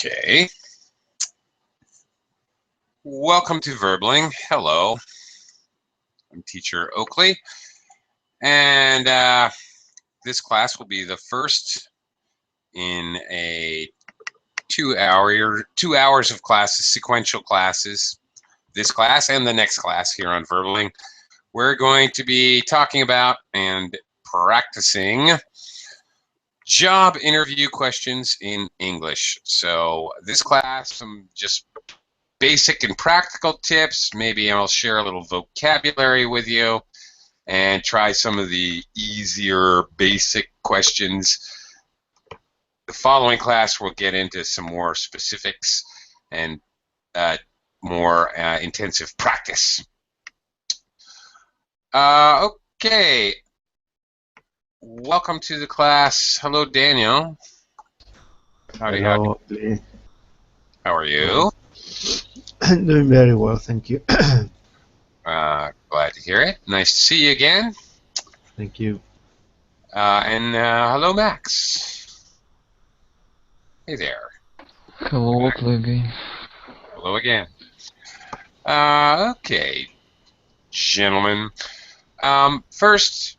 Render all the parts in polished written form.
Okay. Welcome to Verbling. Hello. I'm Teacher Oakley. And this class will be the first in a 2 hours of classes, sequential classes. This class and the next class here on Verbling. We're going to be talking about and practicing job interview questions in English. So this class, some just basic and practical tips. Maybe I'll share a little vocabulary with you and try some of the easier basic questions. The following class will get into some more specifics and more intensive practice. Okay. Welcome to the class. Hello, Daniel. Howdy. Hello. How are you? I'm doing very well, thank you. Glad to hear it. Nice to see you again. Thank you. And hello, Max. Hey there. Hello, again. Hello again. Okay, gentlemen. First,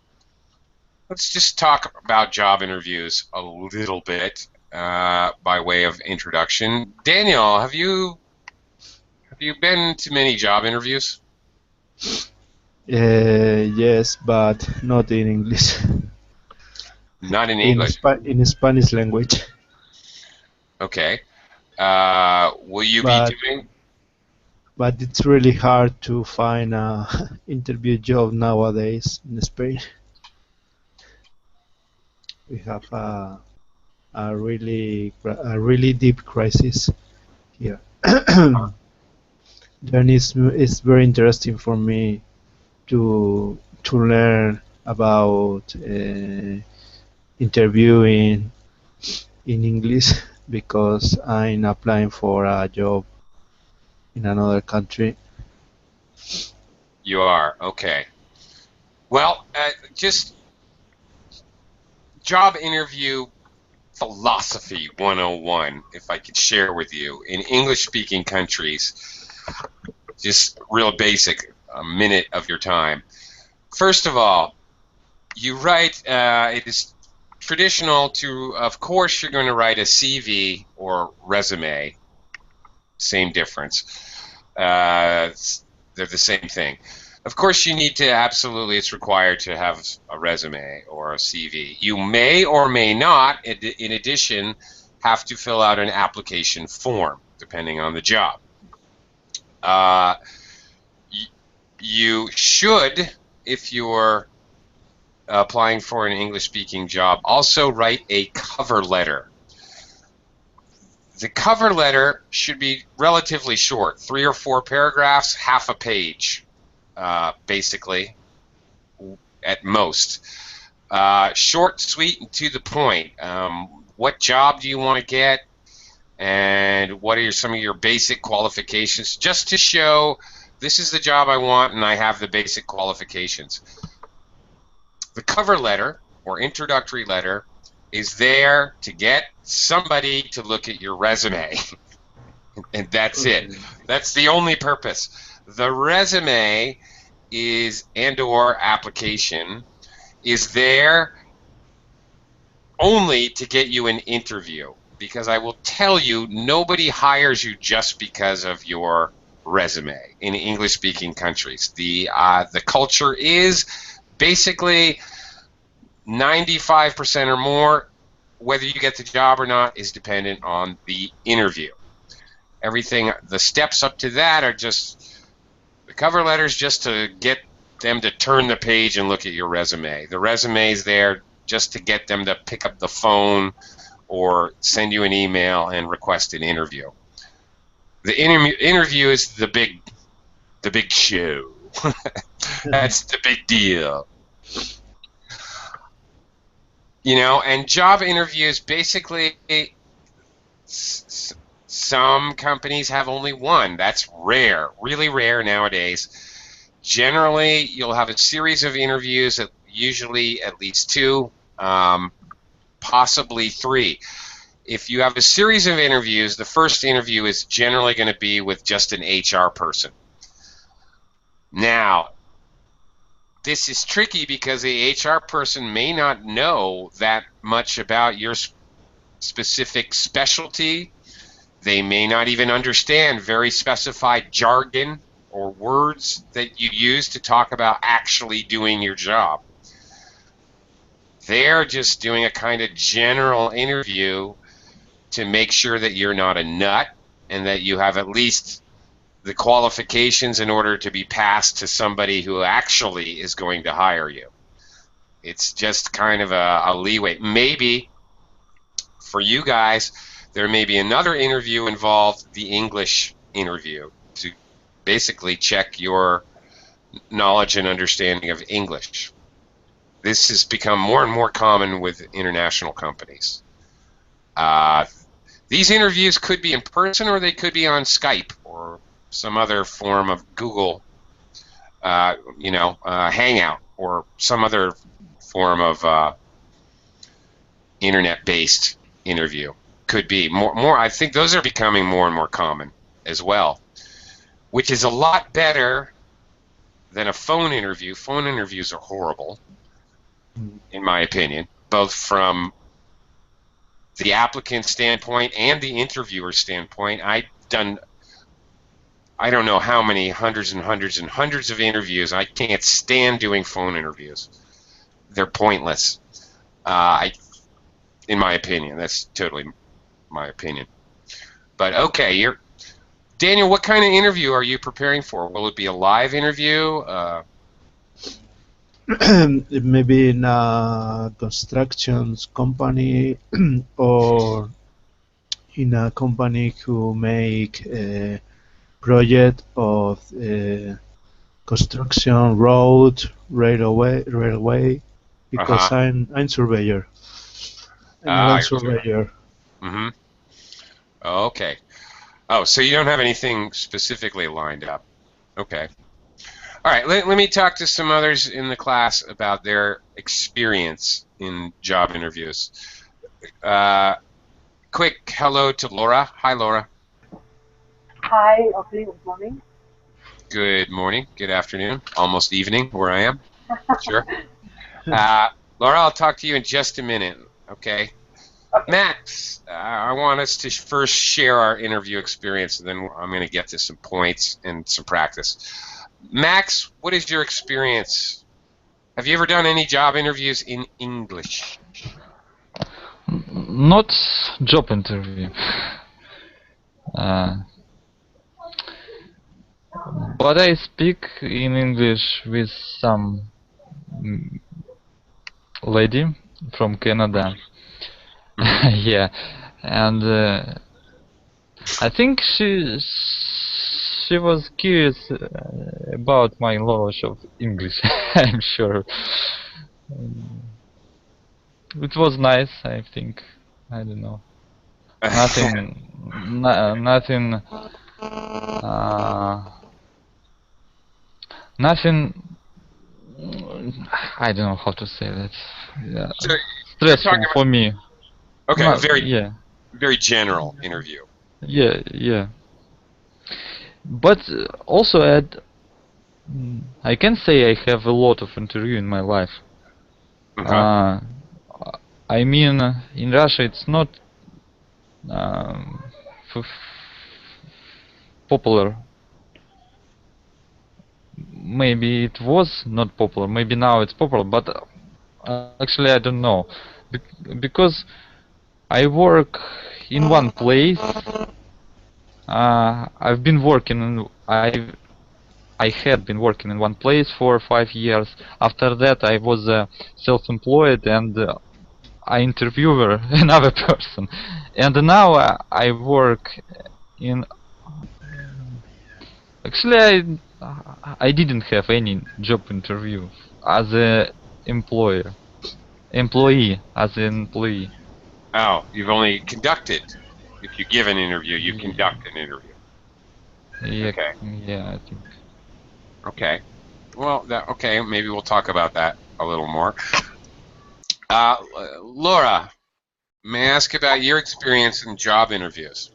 let's just talk about job interviews a little bit by way of introduction. Daniel, have you been to many job interviews? Yes, but not in English. Not in English? In Spanish language. Okay. Will you be doing? But it's really hard to find an interview job nowadays in Spain. We have a really deep crisis here. Then it's very interesting for me to learn about interviewing in English because I'm applying for a job in another country. You are? Okay. Well, just job interview philosophy 101, if I could share with you, in English-speaking countries. Just real basic, a minute of your time. First of all, you write, it is traditional to, of course, you're going to write a CV or resume. Same difference. They're the same thing. Of course, you need to it's required to have a resume or a CV. You may or may not, in addition, have to fill out an application form, depending on the job. You should, if you're applying for an English-speaking job, also write a cover letter. The cover letter should be relatively short, 3 or 4 paragraphs, half a page, basically, at most. Short, sweet, and to the point. What job do you want to get, and what are some of your basic qualifications, just to show this is the job I want and I have the basic qualifications. The cover letter, or introductory letter, is there to get somebody to look at your resume. And that's it. That's the only purpose. The resume is, and/or application, is there only to get you an interview. Because I will tell you, nobody hires you just because of your resume in English-speaking countries. The culture is basically 95% or more, whether you get the job or not, is dependent on the interview. Everything, the steps up to that are just, the cover letters just to get them to turn the page and look at your resume. The resume is there just to get them to pick up the phone or send you an email and request an interview. The interview is the big show. That's the big deal. You know, and job interviews, basically, some companies have only one. That's rare, really rare nowadays. Generally, you'll have a series of interviews, usually at least 2, possibly 3. if you have a series of interviews, the first interview is generally going to be with just an HR person. Now, this is tricky because the HR person may not know that much about your specific specialty. They may not even understand very specified jargon or words that you use to talk about actually doing your job. They're just doing a kind of general interview to make sure that you're not a nut and that you have at least the qualifications in order to be passed to somebody who actually is going to hire you. It's just kind of a leeway. Maybe for you guys, there may be another interview involved, the English interview, to basically check your knowledge and understanding of English. This has become more and more common with international companies. These interviews could be in person or they could be on Skype or some other form of Google, Hangout or some other form of internet-based interview. Could be more. I think those are becoming more and more common as well, which is a lot better than a phone interview. Phone interviews are horrible, in my opinion, both from the applicant standpoint and the interviewer standpoint. I've done, I don't know how many hundreds and hundreds and hundreds of interviews. I can't stand doing phone interviews. They're pointless. In my opinion, that's totally my opinion. But okay, Daniel, what kind of interview are you preparing for? Will it be a live interview? Maybe in a construction company or in a company who make a project of construction, road, railway, because I'm surveyor. I'm a land surveyor. Mm-hmm. Okay. Oh, so you don't have anything specifically lined up. Okay. All right, let me talk to some others in the class about their experience in job interviews. Quick hello to Laura. Hi, Laura. Hi, okay, good morning. Good morning, good afternoon, almost evening where I am. Sure. Laura, I'll talk to you in just a minute, okay? Max, I want us to first share our interview experience, and then I'm going to get to some points and some practice. Max, what is your experience? Have you ever done any job interviews in English? Not job interview. But I speak in English with some lady from Canada. Yeah, and I think she was curious about my knowledge of English. I'm sure. It was nice, I think. I don't know. Nothing. Nothing. I don't know how to say that. Yeah. So Stressful for me. Okay, very general interview. Yeah. But also, I can say I have a lot of interview in my life. I mean, in Russia it's not popular. Maybe it was not popular. Maybe now it's popular. But actually, I don't know, because I work in one place. I've been working. I had been working in one place for 5 years. After that, I was self-employed and I interviewed another person. And now I work in. Actually, I didn't have any job interview as a employee. Oh, you've only conducted. If you give an interview, you conduct an interview. Yeah, okay. Yeah, I think. Okay. Well, okay. Maybe we'll talk about that a little more. Laura, may I ask about your experience in job interviews?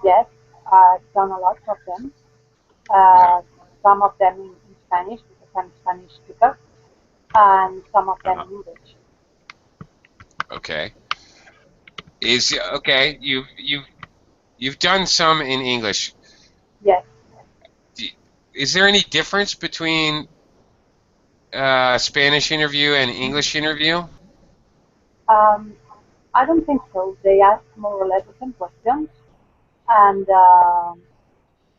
Yes, I've done a lot of them. Yeah. Uh, some of them in Spanish because I'm a Spanish speaker, and some of them Uh-huh. in English. Okay. Okay. You've done some in English. Yes. Do- Is there any difference between Spanish interview and English interview? Um, I don't think so. They ask more or less the same questions, and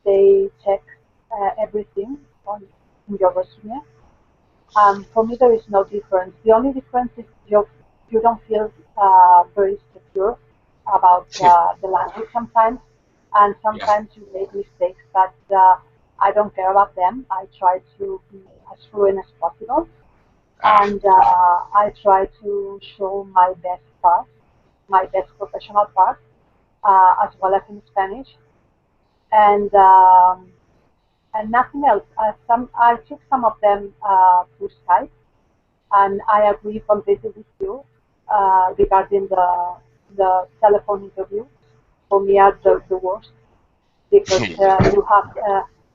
they check everything on in your resume. For me, there is no difference. The only difference is you don't feel very secure about the language sometimes, and Yeah. sometimes you make mistakes, but I don't care about them. I try to be as fluent as possible, Ah. and I try to show my best part, my best professional part, as well as in Spanish, and nothing else. I took some of them through Skype, and I agree completely with you regarding the telephone interview. For me, are the worst because you have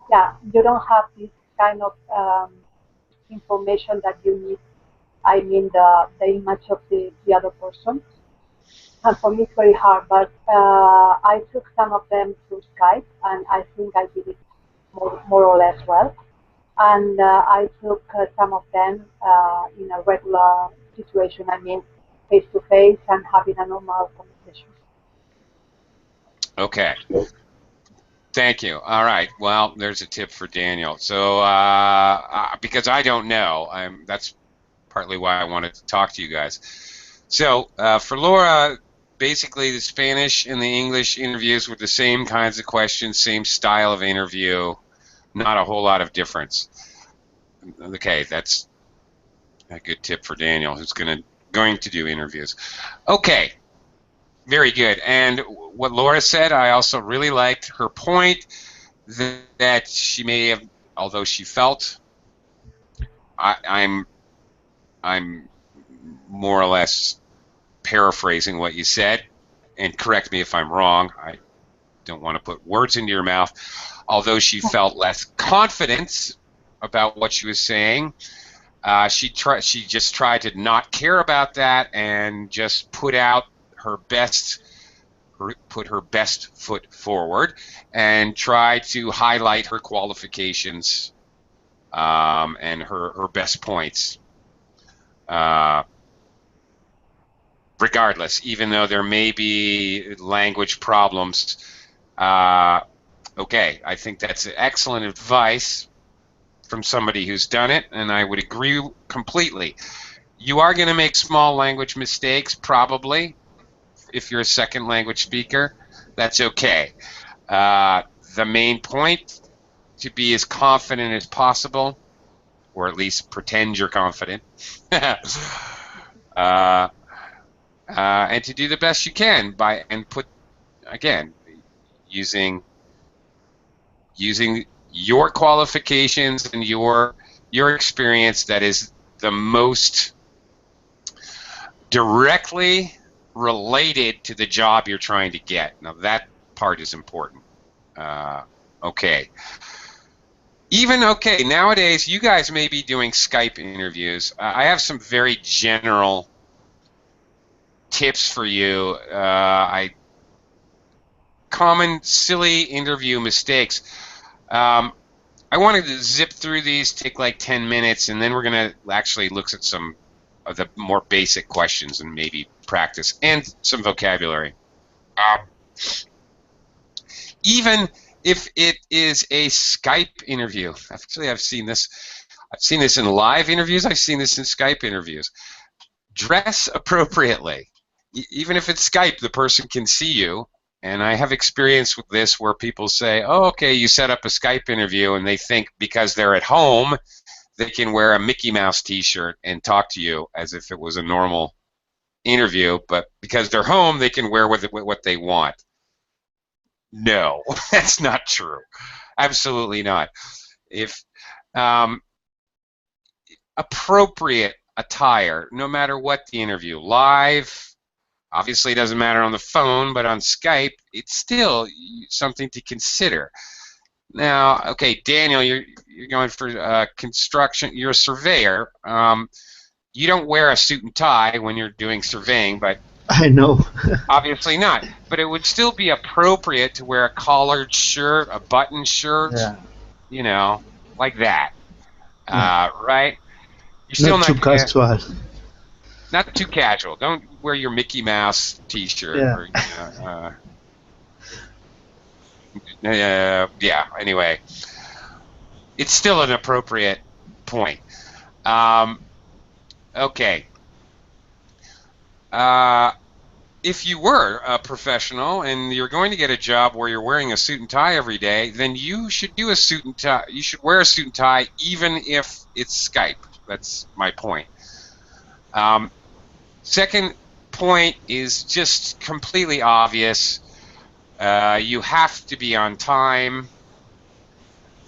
yeah, you don't have this kind of information that you need. I mean the image of the other person, and for me it's very hard. But I took some of them through Skype, and I think I did it more or less well. And I took some of them in a regular situation. I mean, face to face and having a normal conversation. Okay. Thank you. All right. Well, there's a tip for Daniel. So, because I don't know, that's partly why I wanted to talk to you guys. So, for Laura, basically the Spanish and the English interviews were the same kinds of questions, same style of interview, not a whole lot of difference. Okay, that's a good tip for Daniel, who's going to do interviews. Okay, very good. And what Laura said, I also really liked her point that she may have, although she felt, I, I'm I'm more or less paraphrasing what you said, and correct me if I'm wrong. I don't want to put words into your mouth. Although she felt less confidence about what she was saying, she just tried to not care about that and just put her best foot forward and try to highlight her qualifications and her best points. Regardless, even though there may be language problems. Okay, I think that's excellent advice from somebody who's done it, and I would agree completely. You are going to make small language mistakes, probably, if you're a second language speaker. That's okay. The main point to be as confident as possible, or at least pretend you're confident, and to do the best you can and put again using your qualifications and your experience that is the most directly related to the job you're trying to get. Now that part is important. Okay. Okay, nowadays you guys may be doing Skype interviews. I have some very general tips for you. Common silly interview mistakes. I wanted to zip through these, take like 10 minutes, and then we're going to actually look at some of the more basic questions and maybe practice and some vocabulary. Even if it is a Skype interview, actually I've seen this in live interviews, I've seen this in Skype interviews. Dress appropriately. Even if it's Skype, the person can see you. And I have experience with this where people say, oh, okay, you set up a Skype interview, and they think because they're at home, they can wear a Mickey Mouse t-shirt and talk to you as if it was a normal interview, but because they're home, they can wear what they want. No, that's not true. Absolutely not. If appropriate attire, no matter what the interview, live, Obviously, it doesn't matter on the phone, but on Skype, it's still something to consider. Now, okay, Daniel, you're going for construction. You're a surveyor. You don't wear a suit and tie when you're doing surveying, but I know. obviously not. But it would still be appropriate to wear a collared shirt, a button shirt, Yeah. you know, like that, Yeah. right? You're still Not too not gonna, casual. not too casual. Don't wear your Mickey Mouse T-shirt Yeah. or yeah. Anyway, it's still an appropriate point. Okay. If you were a professional and you're going to get a job where you're wearing a suit and tie every day, then you should do a suit and tie. You should wear a suit and tie even if it's Skype. That's my point. Second point is just completely obvious. You have to be on time.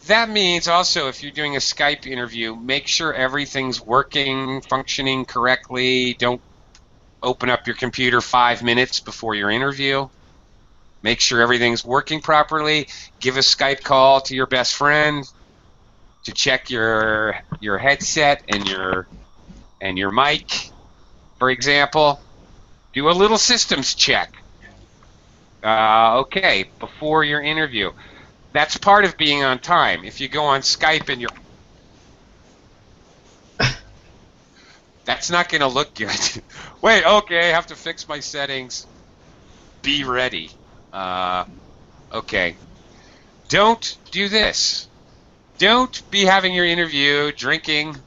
That means also if you're doing a Skype interview, make sure everything's working, functioning correctly. Don't open up your computer 5 minutes before your interview. Make sure everything's working properly. Give a Skype call to your best friend to check your headset and your mic, for example. Do a little systems check. Okay, before your interview. That's part of being on time. If you go on Skype and that's not going to look good. Wait, okay, I have to fix my settings. Be ready. Okay. Don't do this. Don't be having your interview drinking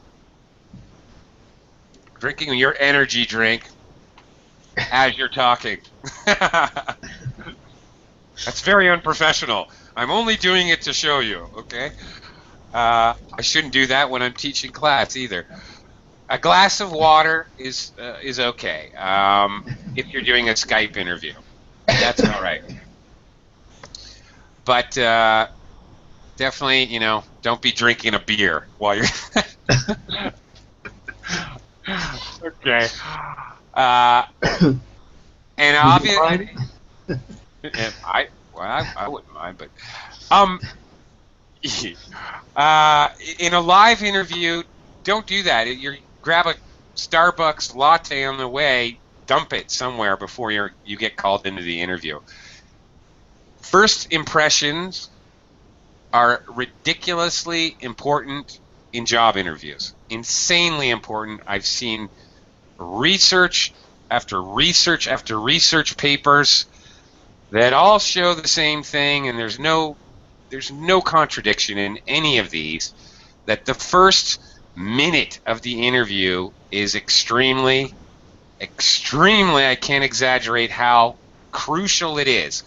your energy drink as you're talking. That's very unprofessional. I'm only doing it to show you, okay? I shouldn't do that when I'm teaching class either. A glass of water is okay if you're doing a Skype interview. That's all right. But definitely, don't be drinking a beer while you're. Okay. And obviously, I wouldn't mind, but in a live interview, don't do that. You grab a Starbucks latte on the way, dump it somewhere before you get called into the interview. First impressions are ridiculously important in job interviews. Insanely important. I've seen research after research after research papers that all show the same thing, and there's no contradiction in any of these, that the first minute of the interview is extremely, I can't exaggerate how crucial it is.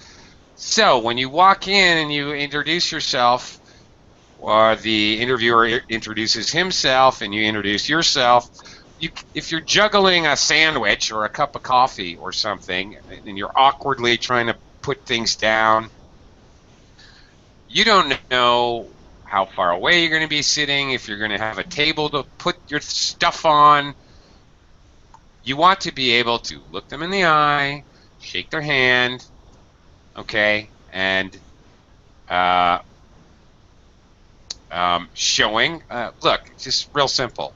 So when you walk in and you introduce yourself, or the interviewer introduces himself and you introduce yourself, if you're juggling a sandwich or a cup of coffee or something and you're awkwardly trying to put things down, you don't know how far away you're going to be sitting, if you're going to have a table to put your stuff on. You want to be able to look them in the eye, shake their hand, okay, and showing, look, it's just real simple.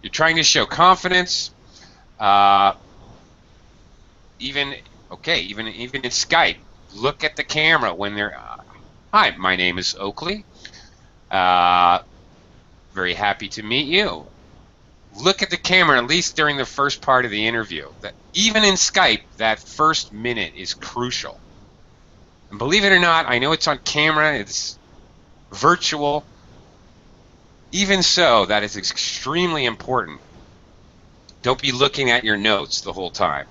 You're trying to show confidence, even in Skype. Look at the camera when they're, hi, my name is Oakley. Very happy to meet you. Look at the camera, at least during the first part of the interview. That even in Skype, that first minute is crucial. And believe it or not, I know it's on camera, it's virtual. Even so, that is extremely important. Don't be looking at your notes the whole time.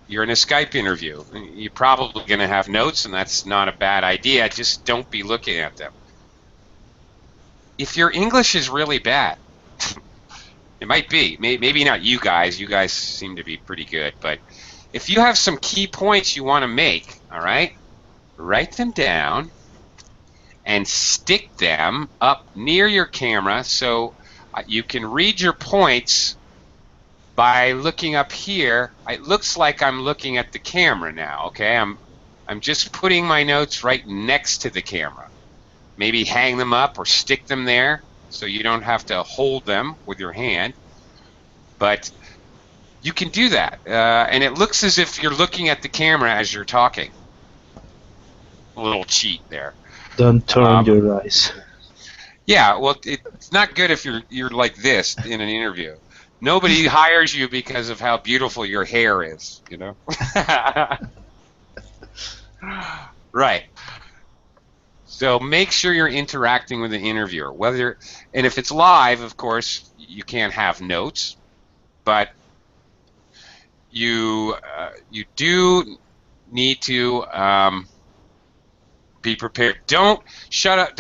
You're in a Skype interview. You're probably going to have notes, and that's not a bad idea. Just don't be looking at them. If your English is really bad, it might be. Maybe not you guys. You guys seem to be pretty good. But if you have some key points you want to make, all right, write them down and stick them up near your camera so you can read your points by looking up here, it looks like I'm looking at the camera now, okay? I'm just putting my notes right next to the camera. Maybe hang them up or stick them there so you don't have to hold them with your hand. But you can do that, and it looks as if you're looking at the camera as you're talking. A little cheat there. Don't turn your eyes. Yeah, well, it's not good if you're like this in an interview. Nobody hires you because of how beautiful your hair is, you know? Right. So make sure you're interacting with the interviewer. And if it's live, of course, you can't have notes, but you do need to be prepared. Don't shut up.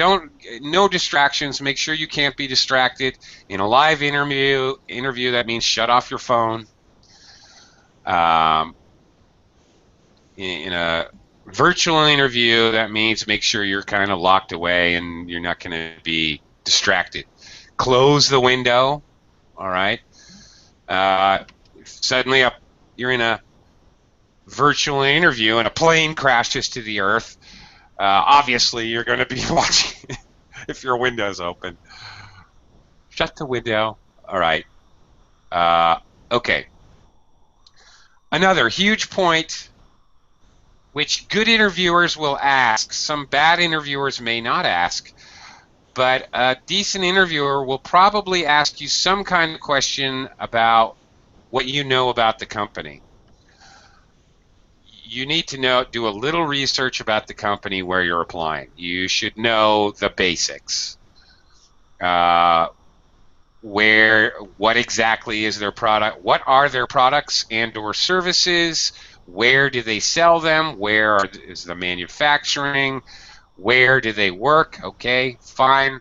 No distractions. Make sure you can't be distracted. In a live interview, that means shut off your phone. In a virtual interview, that means make sure you're kind of locked away and you're not going to be distracted. Close the window. All right. Suddenly you're in a virtual interview and a plane crashes to the earth. Obviously, you're going to be watching if your window's open. Shut the window. All right. Okay. Another huge point, which good interviewers will ask. Some bad interviewers may not ask, but a decent interviewer will probably ask you some kind of question about what you know about the company. You need to do a little research about the company where you're applying. You should know the basics. What exactly is their product? What are their products and/or services? Where do they sell them? Where is the manufacturing? Where do they work? Okay, fine.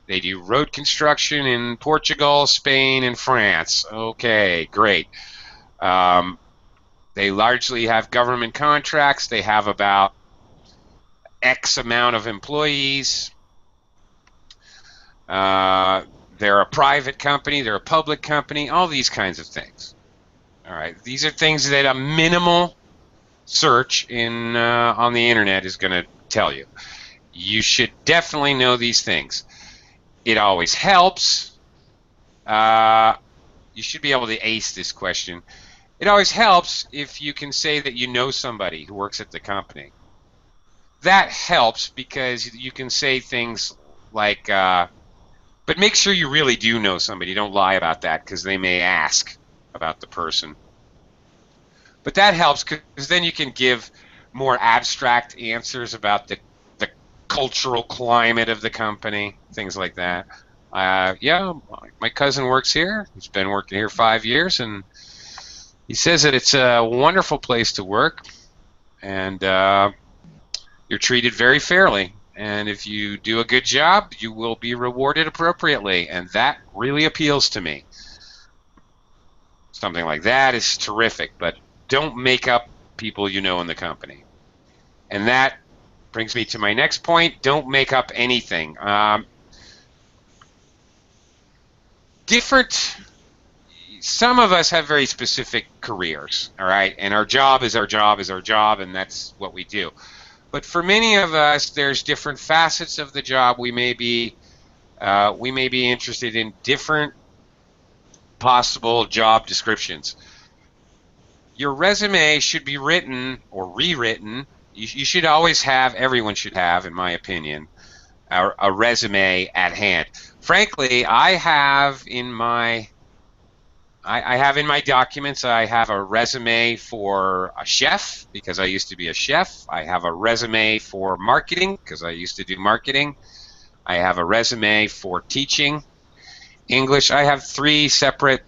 They do road construction in Portugal, Spain, and France. Okay, great. They largely have government contracts. They have about X amount of employees. They're a private company. They're a public company. All these kinds of things. All right. These are things that a minimal search on the internet is going to tell you. You should definitely know these things. It always helps. You should be able to ace this question. It always helps if you can say that you know somebody who works at the company. That helps because you can say things like, but make sure you really do know somebody. Don't lie about that because they may ask about the person. But that helps because then you can give more abstract answers about the cultural climate of the company, things like that. Yeah, my cousin works here. He's been working here 5 years, and he says that it's a wonderful place to work, and you're treated very fairly. And if you do a good job, you will be rewarded appropriately, and that really appeals to me. Something like that is terrific, but don't make up people you know in the company. And that brings me to my next point. Don't make up anything. Some of us have very specific careers, all right? And our job is our job is our job, and that's what we do. But for many of us, there's different facets of the job. We may be interested in different possible job descriptions. Your resume should be written or rewritten. You should always have, everyone should have, in my opinion, a resume at hand. Frankly, I have in my documents, I have a resume for a chef because I used to be a chef. I have a resume for marketing because I used to do marketing. I have a resume for teaching English. I have 3 separate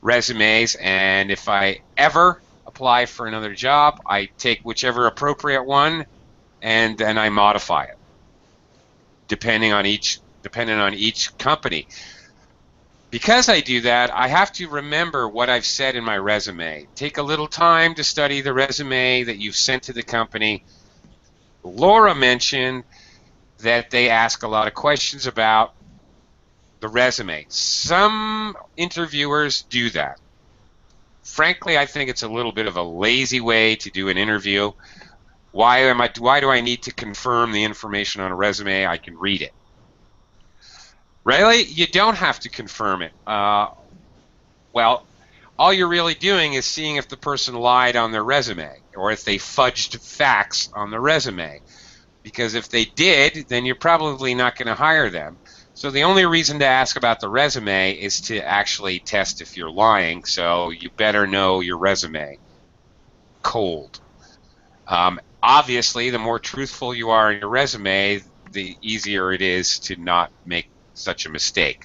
resumes, and if I ever apply for another job, I take whichever appropriate one and then I modify it depending on each company. Because I do that, I have to remember what I've said in my resume. Take a little time to study the resume that you've sent to the company. Laura mentioned that they ask a lot of questions about the resume. Some interviewers do that. Frankly, I think it's a little bit of a lazy way to do an interview. Why do I need to confirm the information on a resume? I can read it. Really? You don't have to confirm it. Well, all you're really doing is seeing if the person lied on their resume or if they fudged facts on the resume. Because if they did, then you're probably not going to hire them. So the only reason to ask about the resume is to actually test if you're lying. So you better know your resume cold. Obviously, the more truthful you are in your resume, the easier it is to not make such a mistake.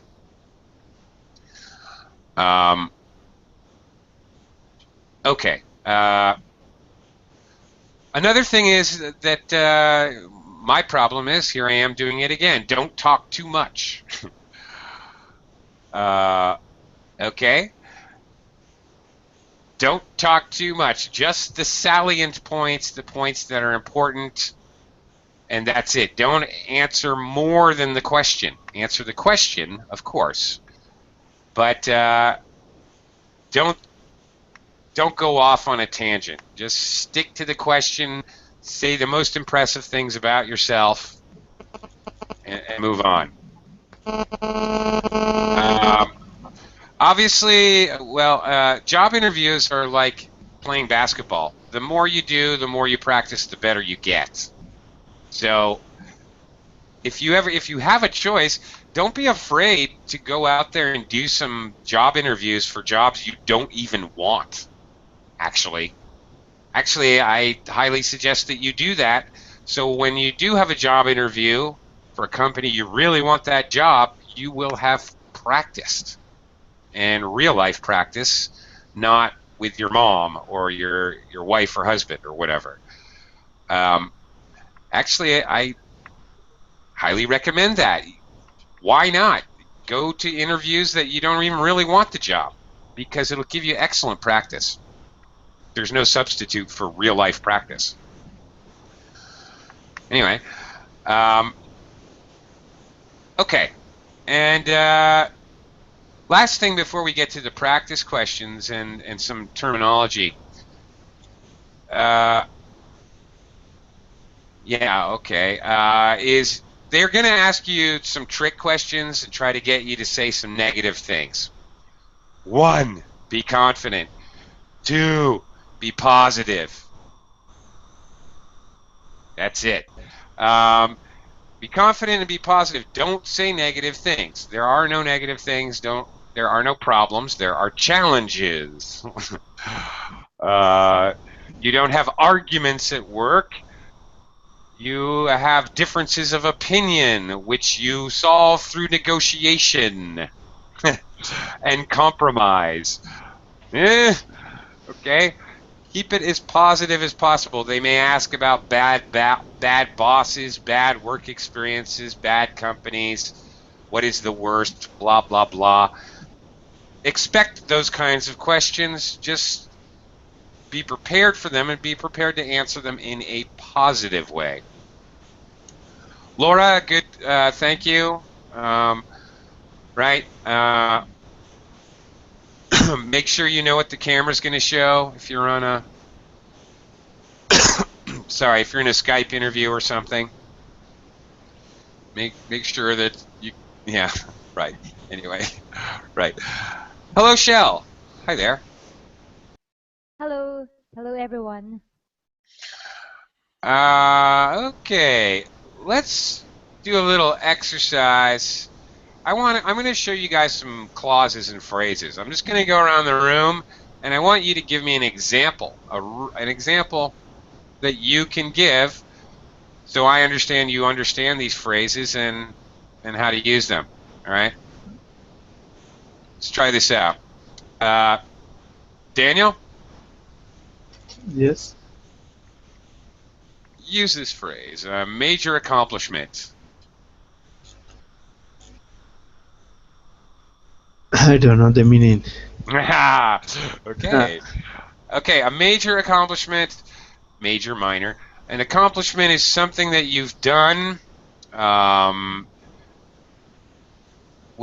Okay. Another thing is that my problem is, here I am doing it again, don't talk too much. Okay? Don't talk too much. Just the salient points, the points that are important, and that's it. Don't answer more than the question. Answer the question, of course, but don't go off on a tangent. Just stick to the question, say the most impressive things about yourself, and move on. Obviously, well, job interviews are like playing basketball. The more you do, the more you practice, the better you get. So if you have a choice, don't be afraid to go out there and do some job interviews for jobs you don't even want. Actually, I highly suggest that you do that. So when you do have a job interview for a company you really want that job, you will have practiced, and real life practice, not with your mom or your wife or husband or whatever. Actually, I highly recommend that. Why not? Go to interviews that you don't even really want the job, because it'll give you excellent practice. There's no substitute for real life practice. Anyway, okay, and last thing before we get to the practice questions and some terminology. Is they're going to ask you some trick questions and try to get you to say some negative things. 1, be confident. 2, be positive. That's it. Be confident and be positive. Don't say negative things. There are no negative things. There are no problems. There are challenges. You don't have arguments at work. You have differences of opinion, which you solve through negotiation and compromise. Okay? Keep it as positive as possible. They may ask about bad bosses, bad work experiences, bad companies. What is the worst? Blah, blah, blah. Expect those kinds of questions. Just be prepared for them and be prepared to answer them in a positive way. Laura, good. Thank you. Right. Make sure you know what the camera's going to show if you're on a sorry, if you're in a Skype interview or something. Make sure that you right. Anyway, right. Hello, Shell. Hi there. Hello everyone. Okay. Let's do a little exercise. I'm going to show you guys some clauses and phrases. I'm just going to go around the room, and I want you to give me an example, an example that you can give, so I understand you understand these phrases and how to use them. All right. Let's try this out. Daniel? Yes. Use this phrase, a major accomplishment. I don't know the meaning. Okay. Okay, a major accomplishment, major, minor. An accomplishment is something that you've done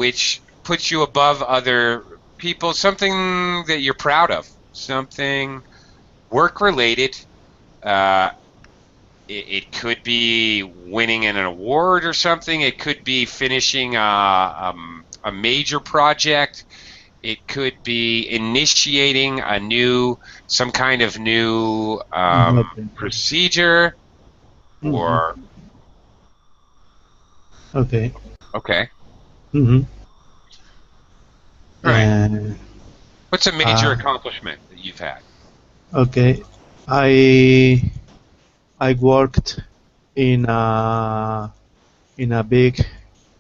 which puts you above other people, something that you're proud of, something work-related. It could be winning an award or something. It could be finishing a major project. It could be initiating some kind of new Okay. procedure, Mhm. or Okay. okay, Mhm. all right. Uh, What's a major uh, accomplishment that you've had? okay. I worked in a big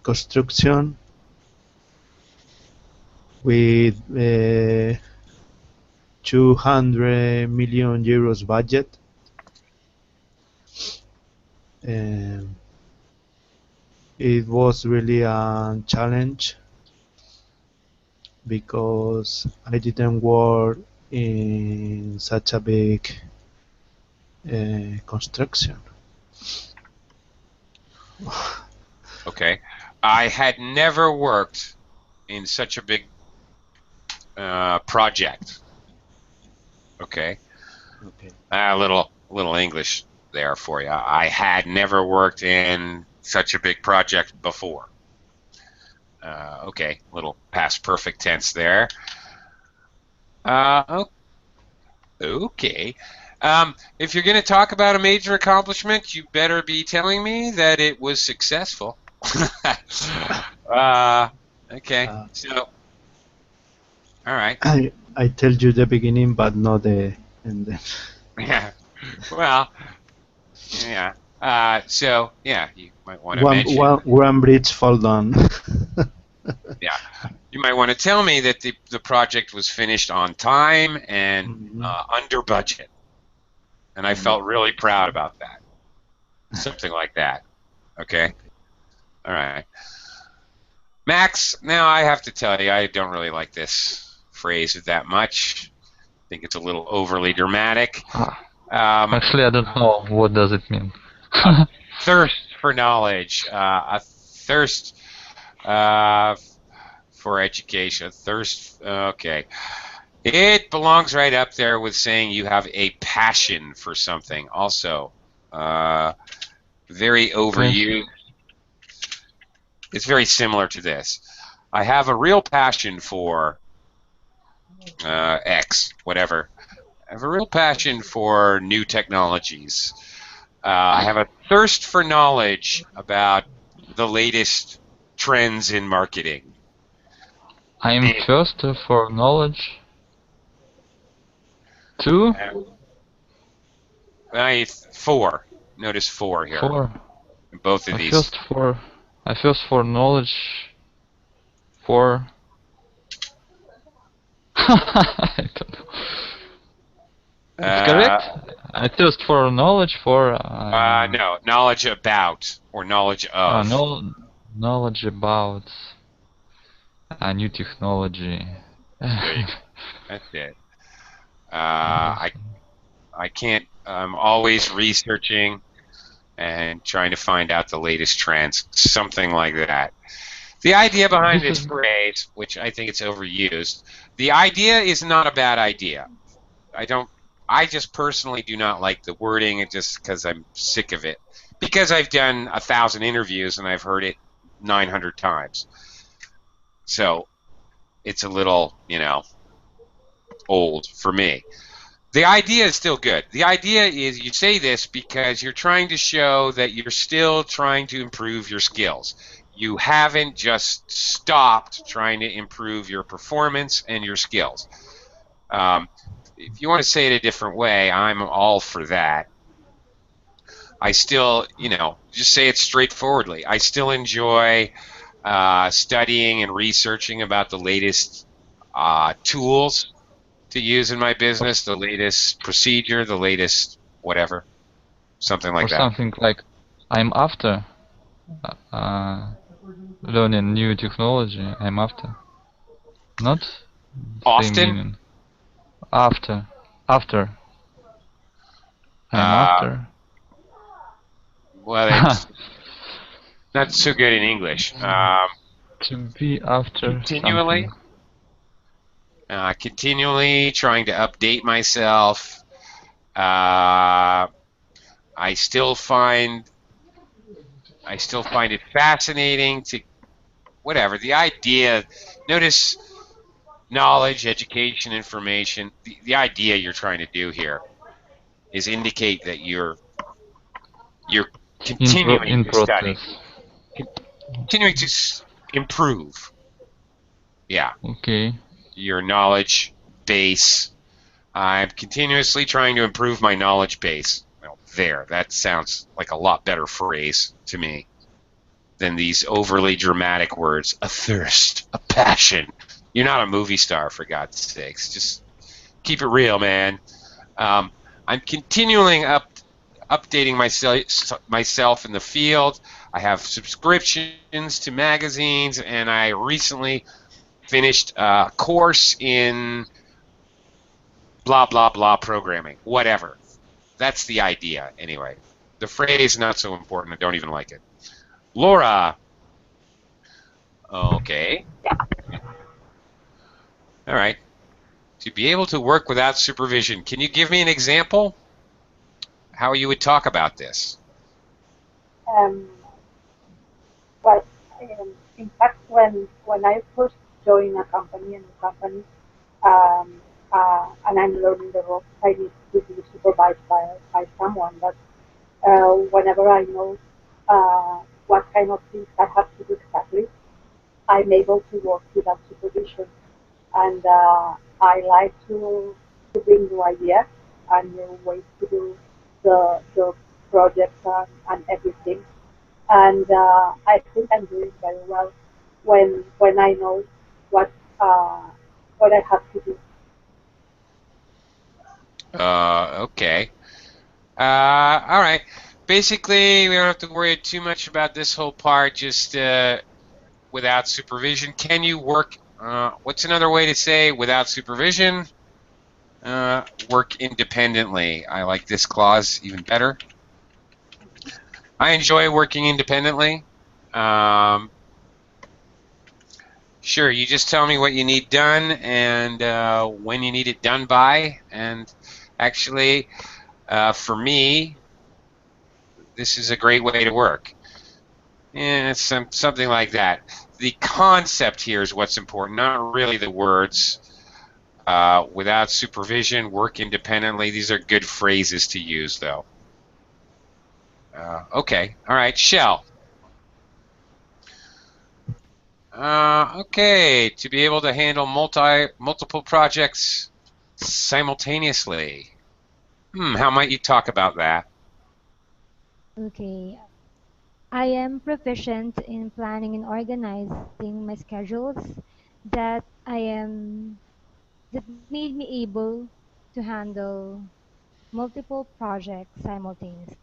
construction with 200 million euros budget. Um, it was really a challenge because I didn't work in such a big construction. Okay, I had never worked in such a big project. Okay, Okay. a little English there for you. I had never worked in such a big project before. Okay, little past perfect tense there. Okay. If you're going to talk about a major accomplishment, you better be telling me that it was successful. Okay. Uh, So, all right. I tell you the beginning, but not the end. Yeah. Well, yeah. So, yeah, you might want to One, mention, one bridge fall down. yeah, you might want to tell me that the project was finished on time and Mhm. under budget. And I felt really proud about that. Something like that. Okay. All right. Max, now I have to tell you, I don't really like this phrase that much. I think it's a little overly dramatic. Actually, I don't know what does it mean. Thirst for knowledge, a thirst for education, thirst. Okay. It belongs right up there with saying you have a passion for something. Also, very overused. It's very similar to this. I have a real passion for X, whatever. I have a real passion for new technologies. I have a thirst for knowledge about the latest trends in marketing. I'm first for knowledge. Two? Four. Notice four here. For Both of I these. first for knowledge. For I don't know. It's correct. I thirst for knowledge for No, knowledge about or knowledge of. knowledge about a new technology. There you go. That's it. I can't. I'm always researching and trying to find out the latest trends, something like that. The idea behind This this is phrase, which I think it's overused, the idea is not a bad idea. I just personally do not like the wording, just because I'm sick of it. Because I've done 1,000 interviews and I've heard it 900 times. So it's a little, old for me. The idea is still good. The idea is you say this because you're trying to show that you're still trying to improve your skills. You haven't just stopped trying to improve your performance and your skills. If you want to say it a different way, I'm all for that. I still, just say it straightforwardly. I still enjoy studying and researching about the latest tools to use in my business, the latest procedure, the latest whatever, something or like that. something like I'm after learning new technology. I'm after. Not same Often, meaning. After. I'm uh, after. well, it's not so good in English. To be after Continually. something. Continually trying to update myself. I still find it fascinating to whatever the idea. Notice knowledge, education, information. The idea you're trying to do here is indicate that you're continuing In to study, process. continuing to improve. Yeah, Okay. your knowledge base. I'm continuously trying to improve my knowledge base. Well, there, that sounds like a lot better phrase to me than these overly dramatic words. A thirst, a passion. You're not a movie star, for God's sakes. Just keep it real, man. I'm continually updating myself in the field. I have subscriptions to magazines, and I recently finished a course in blah, blah, blah programming, whatever. That's the idea, anyway. The phrase, not so important. I don't even like it. Laura. Okay. All right. To be able to work without supervision, can you give me an example? How you would talk about this? Um, well, in fact, when I first join a company, and I'm learning the ropes, I need to be supervised by someone. But whenever I know what kind of things I have to do exactly, I'm able to work without supervision. And I like to bring new ideas and new ways to do the projects and everything. And I think I'm doing very well when I know what uh, what I have to do. Okay. All right. Basically, we don't have to worry too much about this whole part. Just without supervision. Can you work? What's another way to say without supervision? Work independently. I like this clause even better. I enjoy working independently. Sure, you just tell me what you need done and when you need it done by. And actually, for me, this is a great way to work. Yeah, it's something like that. The concept here is what's important, not really the words. Without supervision, work independently. These are good phrases to use, though. Okay, all right, Shell. Okay, to be able to handle multiple projects simultaneously. How might you talk about that? Okay. I am proficient in planning and organizing my schedules that I am that made me able to handle multiple projects simultaneously.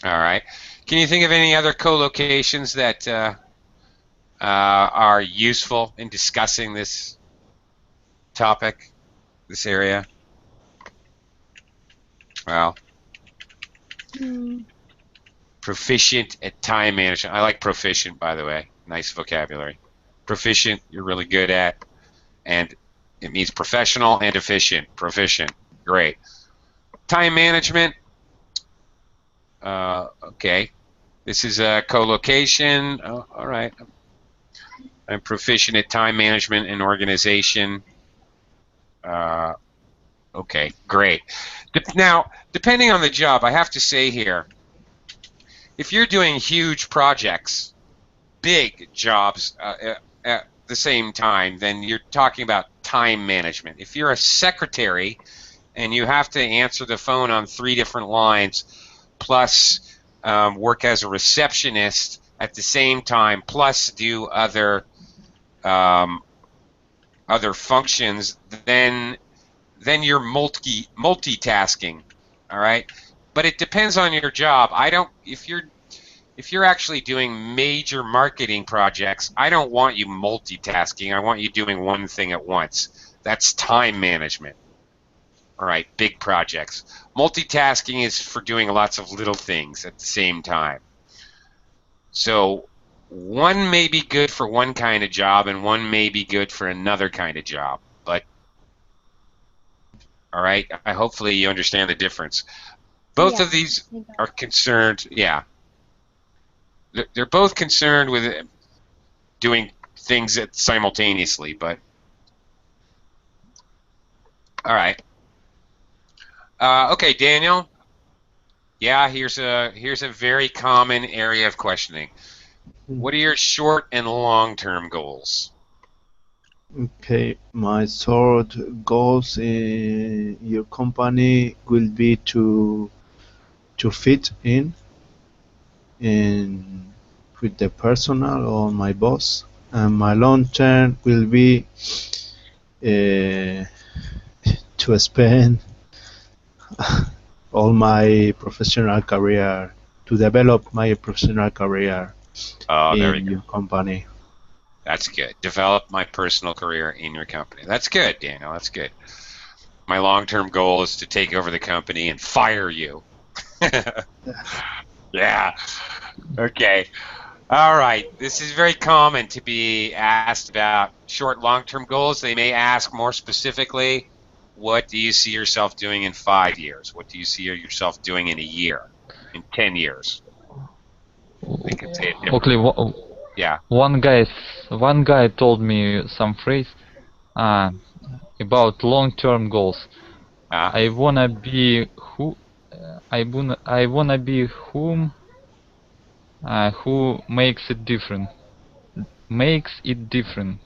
All right. Can you think of any other co-locations that are useful in discussing this topic, this area? Well, Hmm. proficient at time management. I like proficient, by the way. Nice vocabulary. Proficient, you're really good at, and it means professional and efficient. Proficient, great. Time management. Okay. This is a co-location. Oh, all right. I'm proficient at time management and organization. Okay, great. Now, depending on the job, I have to say here, if you're doing huge projects, big jobs at the same time, then you're talking about time management. If you're a secretary and you have to answer the phone on 3 different lines, plus work as a receptionist at the same time, plus do other functions, then you're multitasking. All right, but it depends on your job. I don't if you're actually doing major marketing projects, I don't want you multitasking. I want you doing one thing at once. That's time management. All right, big projects. Multitasking is for doing lots of little things at the same time. So one may be good for one kind of job and one may be good for another kind of job. But all right, hopefully you understand the difference. Both of Yeah, these I got are concerned, yeah. They're both concerned with doing things simultaneously, but all right. Okay, Daniel. Yeah, here's a very common area of questioning. What are your short and long-term goals? Okay, my short goals in your company will be to fit in with the personal or my boss, and my long term will be uh, to spend all my professional career to develop my professional career Oh, there we in go. your company. That's good. Develop my personal career in your company. That's good, Daniel. That's good. My long-term goal is to take over the company and fire you. Yeah. Okay. All right. This is very common to be asked about short, long-term goals. They may ask more specifically, what do you see yourself doing in 5 years? What do you see yourself doing in a year? In 10 years? They can say it Okay, differently. Yeah. one guy told me some phrase uh, about long-term goals. Uh, I wanna be who I wanna be who makes it different. Makes it different.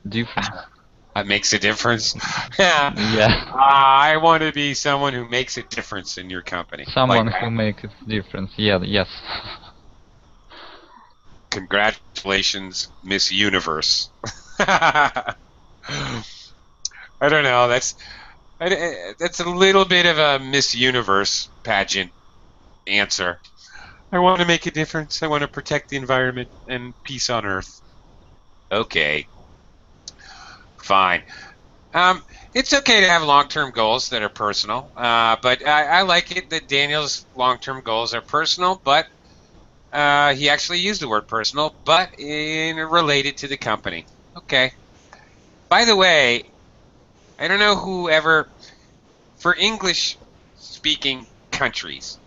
Difference. that makes a difference. Yeah. Yeah. I want to be someone who makes a difference in your company. Like Someone that. who makes it difference. Yeah, yes. Congratulations, Miss Universe. I don't know. That's a little bit of a Miss Universe pageant answer. I want to make a difference. I want to protect the environment and peace on Earth. Okay, fine. It's okay to have long-term goals that are personal, but I like it that Daniel's long-term goals are personal, but he actually used the word personal, but related to the company. Okay. By the way, I don't know whoever, for English-speaking countries,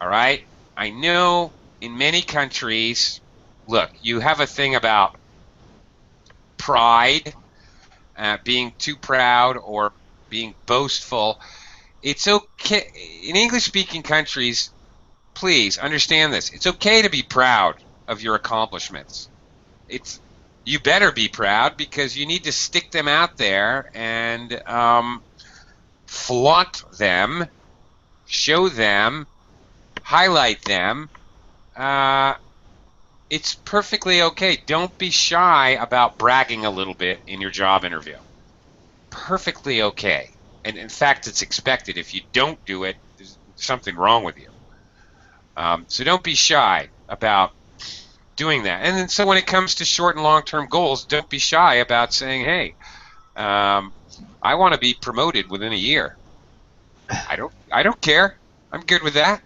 all right? I know in many countries, look, you have a thing about pride, being too proud or being boastful. It's okay. In English-speaking countries, please understand this. It's okay to be proud of your accomplishments. It's You better be proud because you need to stick them out there and flaunt them, show them, highlight them. Uh, it's perfectly okay. Don't be shy about bragging a little bit in your job interview. Perfectly okay. And in fact, it's expected. If you don't do it, there's something wrong with you. So don't be shy about doing that. And then so when it comes to short and long-term goals, don't be shy about saying, hey, I want to be promoted within a year. I don't care. I'm good with that.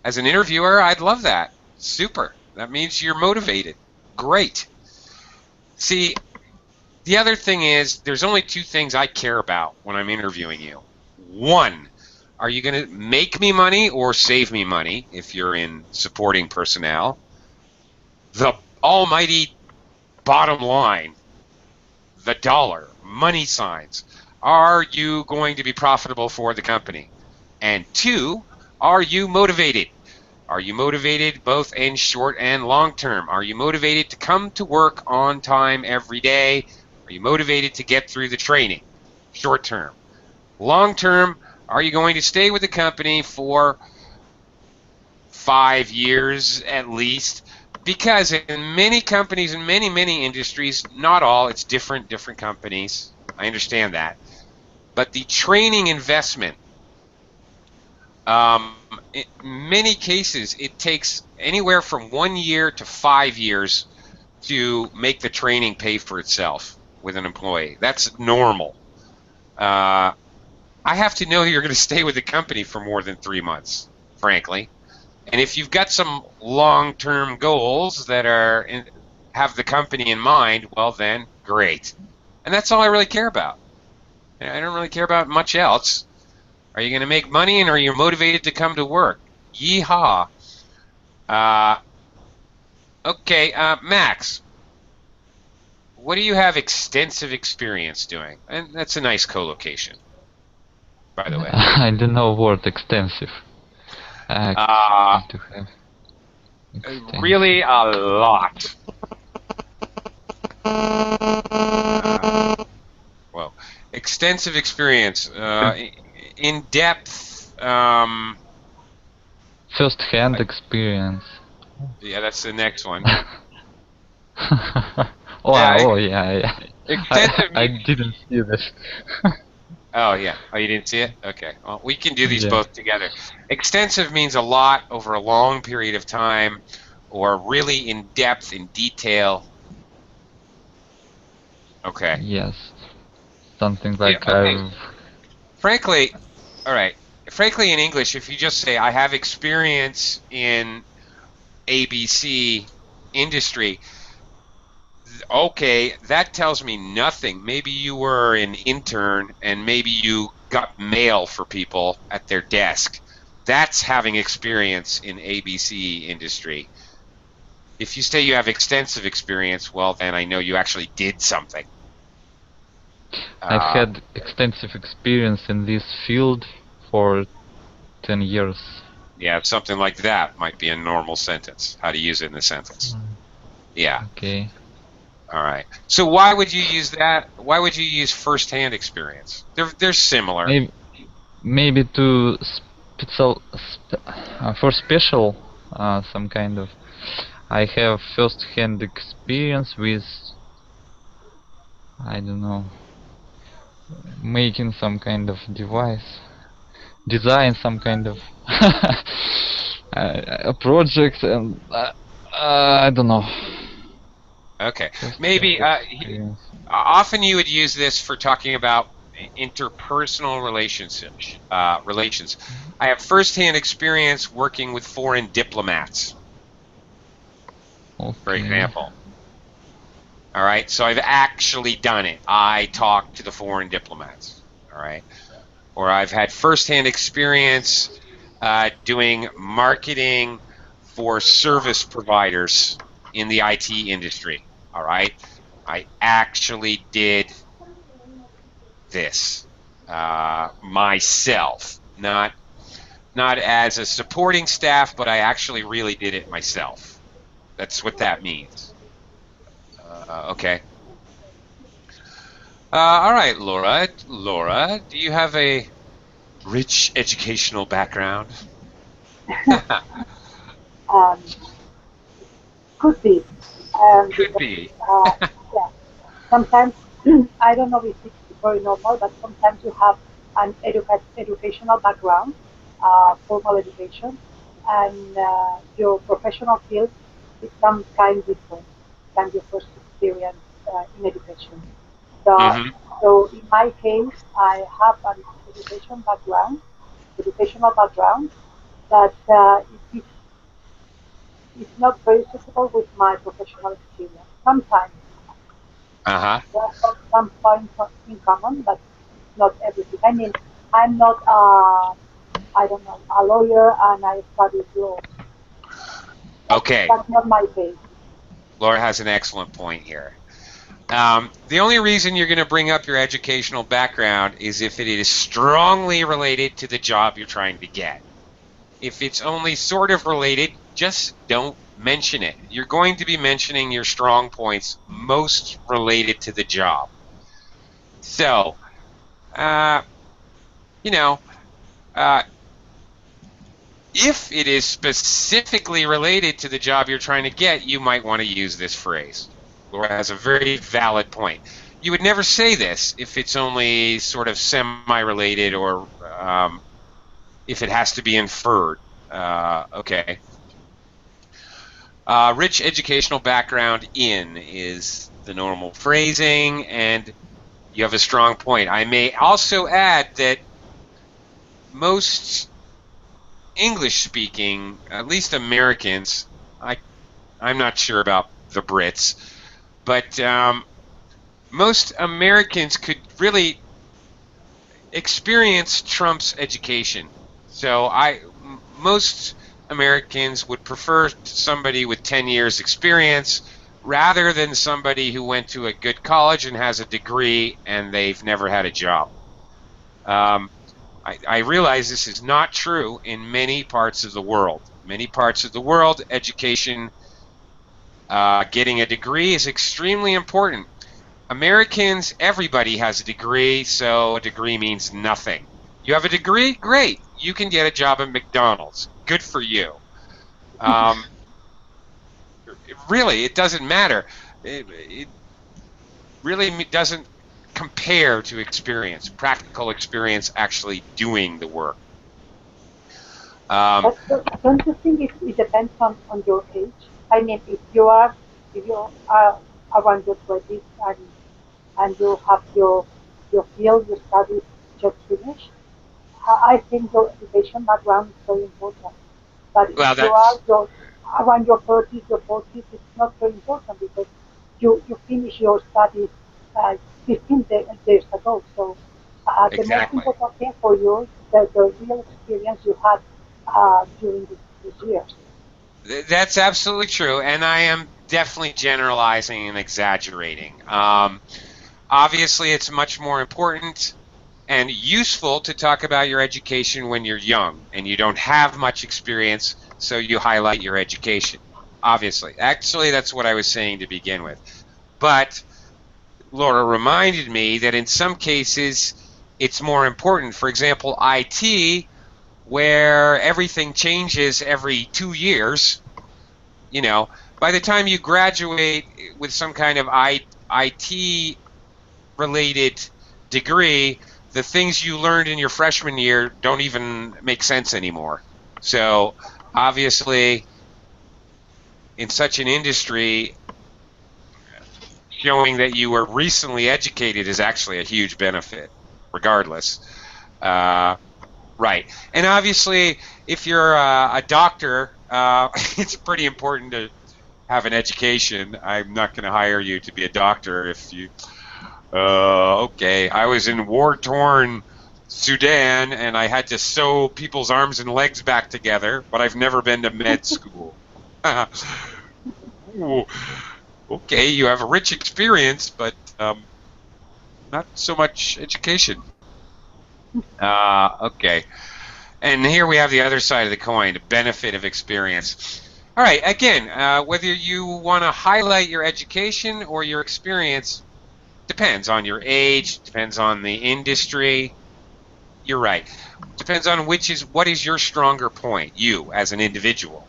As an interviewer, I'd love that. Super. That means you're motivated. Great. See, the other thing is there's only two things I care about when I'm interviewing you. One, are you going to make me money or save me money if you're in supporting personnel? The almighty bottom line, the dollar, money signs. Are you going to be profitable for the company? And two, are you motivated? Are you motivated both in short and long term? Are you motivated to come to work on time every day? Are you motivated to get through the training? Short term. Long term, are you going to stay with the company for 5 years at least? Because in many companies, in many industries, not all, it's different companies. I understand that. But the training investment, in many cases, it takes anywhere from 1 year to 5 years to make the training pay for itself with an employee. That's normal. I have to know you're going to stay with the company for more than 3 months, frankly. And if you've got some long-term goals that have the company in mind, well then, great. And that's all I really care about. I don't really care about much else. Are you going to make money, and are you motivated to come to work? Yeehaw. Okay, Max, what do you have extensive experience doing? And that's a nice co-location, by the way. I don't know word extensive. I Uh, to have extensive. really a lot. Well, extensive experience, in depth. First-hand experience. Yeah, that's the next one. Oh, yeah. Extensive I means. didn't see this. Oh yeah. Oh, you didn't see it? Okay. Well, we can do these Yeah. both together. Extensive means a lot over a long period of time, or really in depth, in detail. Okay. Yes. Something Yeah, like okay. I've... Frankly, all right. Frankly, in English, if you just say I have experience in ABC industry, okay, that tells me nothing. Maybe you were an intern and maybe you got mail for people at their desk. That's having experience in ABC industry. If you say you have extensive experience, well, then I know you actually did something. I've had extensive experience in this field for 10 years. Yeah, something like that might be a normal sentence. How to use it in a sentence. Yeah. Okay. All right. So why would you use that? Why would you use first-hand experience? They're similar. Maybe to for special some kind of... I have first-hand experience with, I don't know, making some kind of device, design some kind of a project, and I don't know. Okay. First-hand Maybe experience. often you would use this for talking about interpersonal relations. I have first-hand experience working with foreign diplomats, for Okay. example. All right. So I've actually done it. I talked to the foreign diplomats. All right. Or I've had first-hand experience doing marketing for service providers in the IT industry. All right. I actually did this myself, not as a supporting staff, but I actually really did it myself. That's what that means. Okay. All right, Laura. Laura, do you have a rich educational background? Um, could be. Could Because, be. yeah, sometimes, I don't know if it's very normal, but sometimes you have an educational background, formal education, and your professional field is some kind different than your first experience in education. So, Mm-hmm. so in my case, I have an educational background that is not very suitable with my professional experience. Sometimes Uh-huh. there are some points in common, but not everything. I mean, I'm not, I don't know, a lawyer and I studied law. Okay. That's not my case. Laura has an excellent point here. The only reason you're going to bring up your educational background is if it is strongly related to the job you're trying to get. If it's only sort of related, just don't mention it. You're going to be mentioning your strong points most related to the job. So, you know, uh, if it is specifically related to the job you're trying to get, you might want to use this phrase. Laura has a very valid point. You would never say this if it's only sort of semi-related or if it has to be inferred. Okay. Rich educational background in is the normal phrasing, and you have a strong point. I may also add that most English speaking, at least Americans, I'm not sure about the Brits, but most Americans could really experience Trump's education. So most Americans would prefer somebody with 10 years experience rather than somebody who went to a good college and has a degree and they've never had a job. I realize this is not true in many parts of the world. Many parts of the world, education, getting a degree is extremely important. Americans, everybody has a degree, so a degree means nothing. You have a degree? Great. You can get a job at McDonald's. Good for you. Really, it doesn't matter. It really doesn't compare to experience, practical experience actually doing the work. But don't you think it depends on your age? I mean, if you are around your 20s and you have your field, your studies just finished, I think your education background is very important. But if Well, you are around your 30s, your 40s, it's not very important because you finish your studies uh, 15 years ago. So the most exactly. important thing for you is the real experience you had during these years. That's absolutely true, and I am definitely generalizing and exaggerating. Obviously, it's much more important and useful to talk about your education when you're young and you don't have much experience, so you highlight your education. Obviously. Actually, that's what I was saying to begin with. But Laura reminded me that in some cases, it's more important. For example, IT, where everything changes every 2 years, by the time you graduate with some kind of IT related degree, the things you learned in your freshman year don't even make sense anymore. So obviously, in such an industry, showing that you were recently educated is actually a huge benefit, regardless. Right. And obviously, if you're a doctor, it's pretty important to have an education. I'm not going to hire you to be a doctor if you okay, I was in war-torn Sudan and I had to sew people's arms and legs back together, but I've never been to med school. Ooh, okay, you have a rich experience, but not so much education. Okay. And here we have the other side of the coin, the benefit of experience. All right, again, whether you want to highlight your education or your experience depends on your age, depends on the industry. You're right. Depends on what is your stronger point, you as an individual.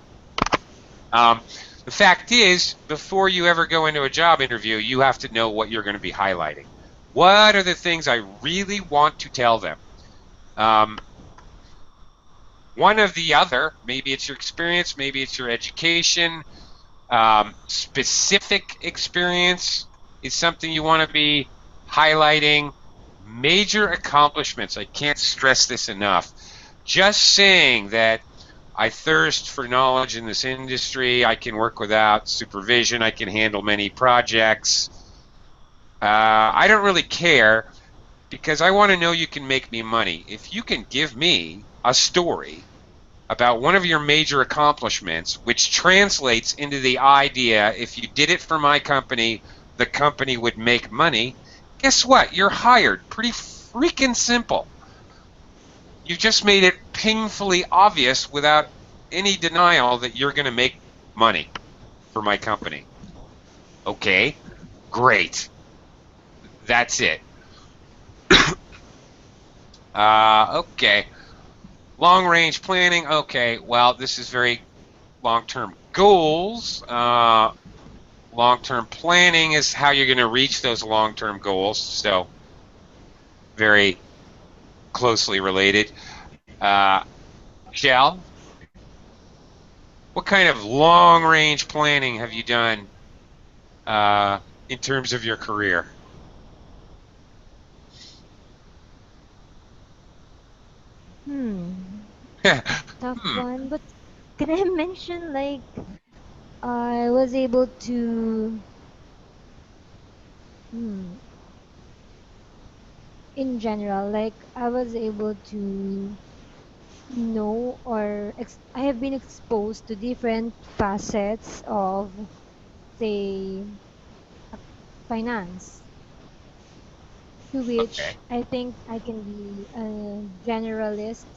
The fact is, before you ever go into a job interview, you have to know what you're going to be highlighting. What are the things I really want to tell them? One or the other, maybe it's your experience, maybe it's your education. Specific experience is something you want to be highlighting. Major accomplishments, I can't stress this enough. Just saying that I thirst for knowledge in this industry, I can work without supervision, I can handle many projects. I don't really care because I want to know you can make me money. If you can give me a story about one of your major accomplishments, which translates into the idea if you did it for my company, the company would make money, guess what? You're hired. Pretty freaking simple. You just made it painfully obvious without any denial that you're going to make money for my company. Okay, great. That's it. Okay. Long range planning. Okay, well, this is very long-term goals. Long-term planning is how you're going to reach those long-term goals. So very closely related. Shell, what kind of long-range planning have you done in terms of your career? Hmm. Tough Hmm. one, but can I mention like I was able to, hmm, in general, like I was able to know or I have been exposed to different facets of, say, finance, to which Okay. I think I can be a generalist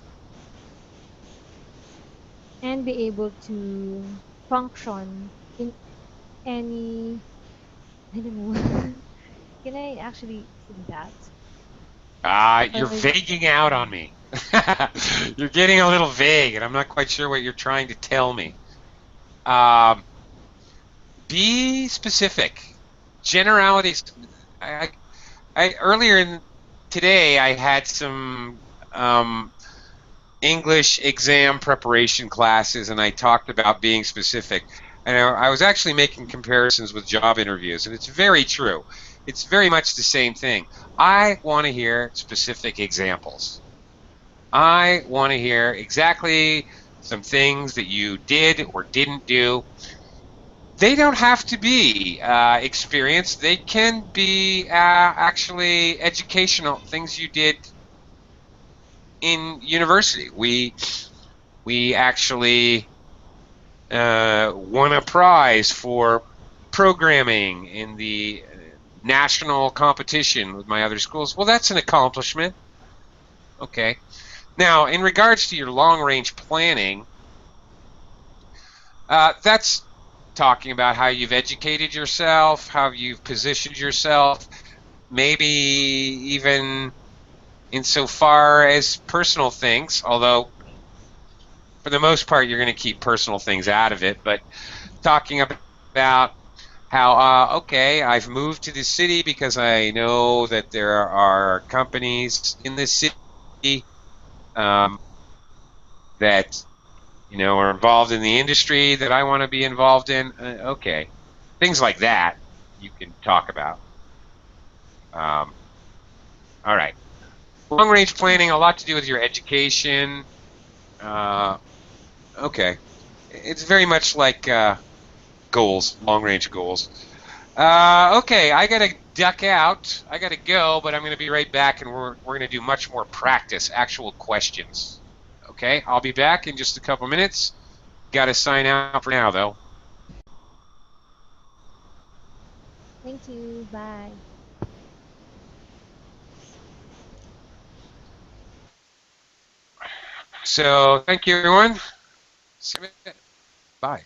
and be able to function in any, I don't know. Can I actually say that? You're Or vaguing out on me. You're getting a little vague, and I'm not quite sure what you're trying to tell me. Um, be specific. Generalities. I, I earlier in today I had some English exam preparation classes, and I talked about being specific. And I was actually making comparisons with job interviews, and it's very true. It's very much the same thing. I want to hear specific examples. I want to hear exactly some things that you did or didn't do. They don't have to be experience. They can be actually educational things you did in university. We actually won a prize for programming in the national competition with my other schools. Well, that's an accomplishment. Okay. Now, in regards to your long range planning, that's talking about how you've educated yourself, how you've positioned yourself, maybe even insofar as personal things, although for the most part, you're going to keep personal things out of it, but talking about how, okay, I've moved to this city because I know that there are companies in this city um, that, are involved in the industry that I want to be involved in. Okay. Things like that you can talk about. Um, all right. Long range planning, a lot to do with your education. Uh, okay. It's very much like goals, long range goals. Okay, I gotta duck out. I gotta go, but I'm gonna be right back, and we're gonna do much more practice, actual questions. Okay, I'll be back in just a couple minutes. Gotta sign out for now, though. thank you. Bye. So thank you, everyone. See you in a bit. Bye.